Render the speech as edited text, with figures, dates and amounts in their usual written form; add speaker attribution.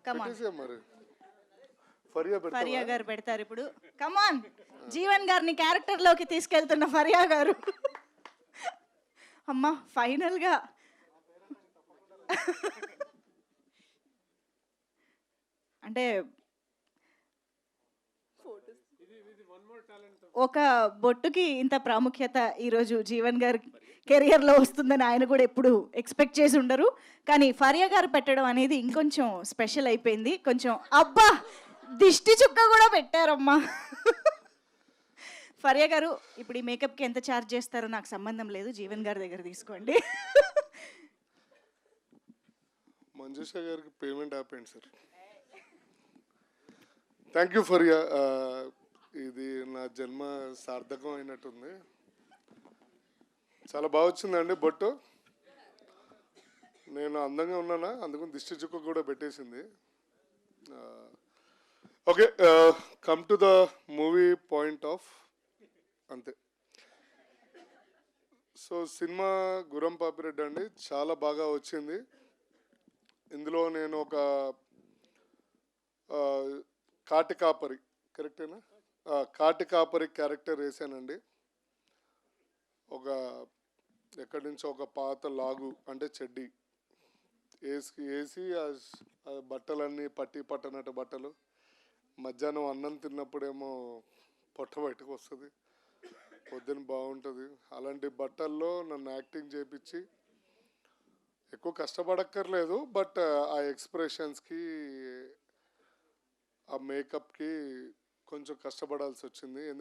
Speaker 1: కమాన్
Speaker 2: మరి
Speaker 1: ఫరియా గారు పెడతారు ఇప్పుడు. కమాన్ జీవన్ గారిని క్యారెక్టర్ లోకి తీసుకెళ్తున్న ఫరియా గారు. అమ్మా ఫైనల్ గా అంటే ఒక బొట్టుకి ఇంత ప్రాముఖ్యత ఈరోజు జీవన్ గారి కెరియర్లో వస్తుందని ఆయన కూడా ఎప్పుడు ఎక్స్పెక్ట్ చేసి ఉండరు. కానీ ఫరియా గారు పెట్టడం అనేది ఇంకొంచెం స్పెషల్ అయిపోయింది. కొంచెం అబ్బా దిష్టి చుక్క కూడా పెట్టారమ్మా. ఫరియా గారు ఇప్పుడు ఈ మేకప్కి ఎంత ఛార్జ్ చేస్తారో నాకు సంబంధం లేదు, జీవన్ గారి దగ్గర తీసుకోండి.
Speaker 2: మంజుష గారికి పేమెంట్ ఆపేయండి సార్. Thank you Faria. ఇది నా జన్మ సార్థకం అయినట్టుంది. చాలా బాగా వచ్చిందండి బొట్టు. నేను అందంగా ఉన్నానా, అందుకని దిష్టి చుక్క కూడా పెట్టేసింది. Okay, come to the movie point of అంతే. సో సినిమా గుర్రం పాపిరెడ్డి అండి చాలా బాగా వచ్చింది. ఇందులో నేను ఒక కాటి కాపరి, కరెక్టేనా, కాటి కాపరి క్యారెక్టర్ వేసానండి. ఒక ఎక్కడి నుంచో ఒక పాత లాగు అంటే చెడ్డి వేసి ఆ బట్టలన్నీ పట్టనట్టు బట్టలు, మధ్యాహ్నం అన్నం తిన్నప్పుడేమో పొట్ట బయటకు వస్తుంది, పొద్దున బాగుంటుంది. అలాంటి బట్టల్లో నన్ను యాక్టింగ్ చేయించి ఎక్కువ కష్టపడక్కర్లేదు, బట్ ఆ ఎక్స్ప్రెషన్స్కి ఆ మేకప్కి కొంచెం కష్టపడాల్సి వచ్చింది.